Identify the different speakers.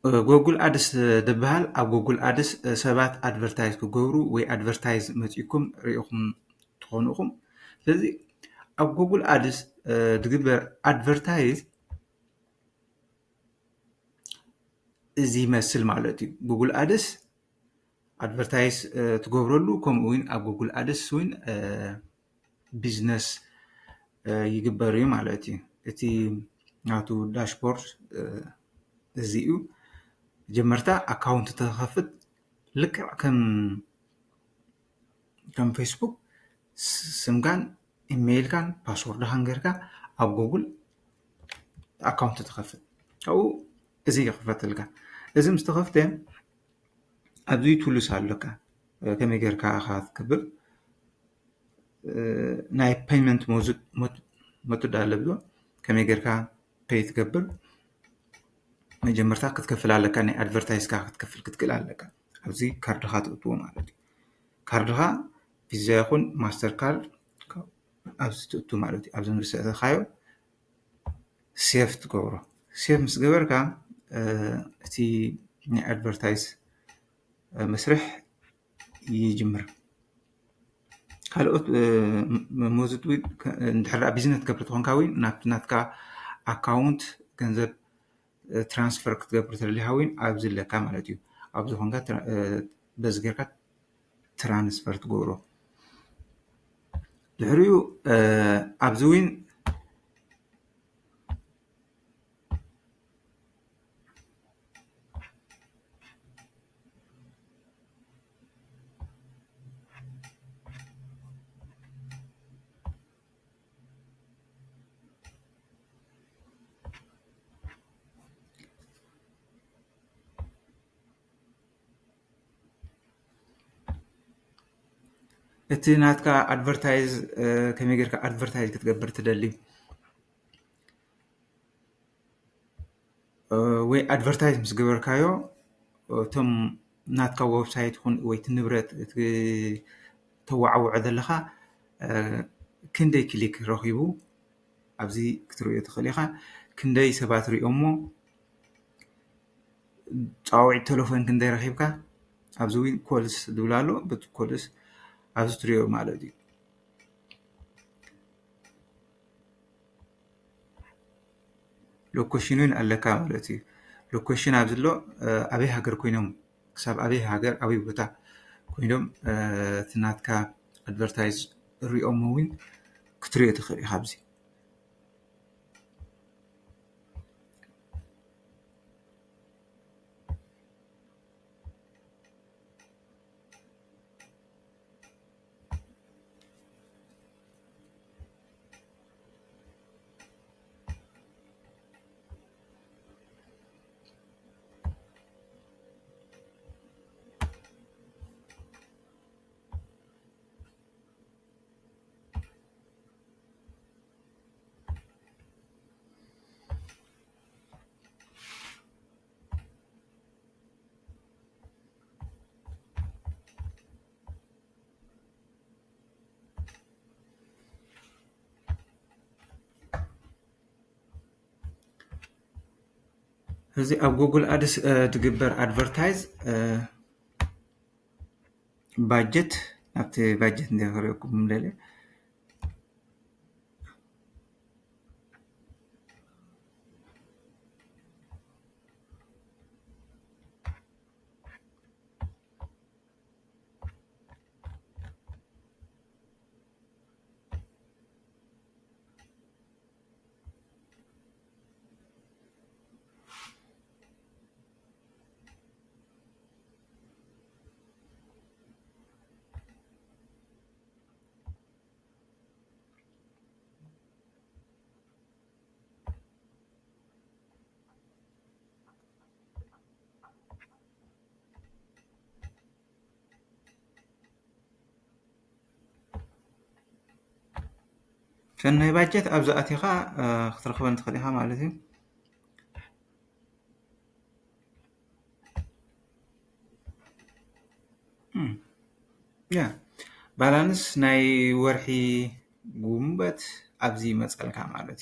Speaker 1: ጉግል ኣድስ ዝበሃል ኣብ ጉግል ኣድስ ሰባት ኣድቨርታይዝ ክገብሩ ወይ ኣድቨርታይዝ መፂኩም ሪኢኹም ትኾኑ ኢኹም። ስለዚ ኣብ ጉግል ኣድስ ዝግበር ኣድቨርታይዝ እዚ ይመስል ማለት እዩ። ጉግል ኣድስ ኣድቨርታይዝ ትገብረሉ ከምኡ እውን ኣብ ጉግል ኣድስ እውን ቢዝነስ ይግበር እዩ ማለት እዩ። እቲ ናቱ ዳሽቦርድ እዚ እዩ። መጀመርታ ኣካውንት ተኸፍት ልክዕ ከም ፌስቡክ ስምካን ኢሜይልካን ፓስወርድካን ጌርካ ኣብ ጉግል ኣካውንት ትኸፍት። ካብኡ እዚ ይኽፈተልካ። እዚ ምስ ተኸፍተ ኣብዚ ቱልስ ኣለካ ከመይ ጌርካ ኢኻ ትገብር ናይ ፔይመንት ሜቶድ ኣሎ ብሎ ከመይ ጌርካ ፔይ ትገብር መጀመርታ ክትከፍል ኣለካ ናይ ኣድቨርታይዝካ ክትከፍል ክትክእል ኣለካ። ኣብዚ ካርድኻ ትእትዎ ማለት እዩ። ካርድኻ ቪዛ ይኹን ማስተር ካርድ ኣብዚ ትእቱ ማለት እዩ። ኣብዚ ንሰእተኻዮ ሴቭ ትገብሮ። ሴቭ ምስ ገበርካ እቲ ናይ ኣድቨርታይዝ መስርሕ ይጅምር። ካልኦት መውዝጡ እንድሕር ቢዝነስ ትገብር ኮንካ ወይ ናትካ ኣካውንት ገንዘብ ትራንስፈር ክትገብር ተደሊኻ ወይ ኣብዚ ኣለካ ማለት እዩ። ኣብዚ ኮንካ በዚ ጌርካ ትራንስፈር ትገብሮ። ድሕሪኡ ኣብዚ እውን እቲ ናትካ ኣድቨርታይዝ ከመይ ጌርካ ኣድቨርታይዝ ክትገብር ትደሊ ወይ ኣድቨርታይዝ ምስ ገበርካዮ እቶም ናትካ ዌብሳይት ይኹን ወይ እቲ ንብረት ተዋዓውዖ ዘለኻ ክንደይ ክሊክ ረኺቡ ኣብዚ ክትሪኦ ትኽእል ኢኻ። ክንደይ ሰባት ሪኦሞ ፃውዒት ቴሌፎን ክንደይ ረኺብካ ኣብዚ እውን ኮልስ ዝብል ኣሎ በቲ ኮልስ ኣብዚ ትሪኦ ማለት እዩ። ሎኬሽን እውን ኣለካ ማለት እዩ። ሎኬሽን ኣብዚ ኣሎ ኣበይ ሃገር ኮይኖም ክሳብ ኣበይ ሃገር ኣበይ ቦታ ኮይኖም እቲ ናትካ ኣድቨርታይዝ ሪኦሞ እውን ክትሪኦ ትኽእል ኢኻ ኣብዚ። እዚ ኣብ ጉግል ኣድስ ትግበር ኣድቨርታይዝ ባጀት ናብቲ ባጀት እንደኽሪአኩም ምለለ ሰናይ ባጀት ኣብዚ ኣቲኻ ክትረኽበን ትኽእል ኢኻ ማለት እዩ። ያ ባላንስ ናይ ወርሒ ጉንበት ኣብዚ ይመፀልካ ማለት እዩ።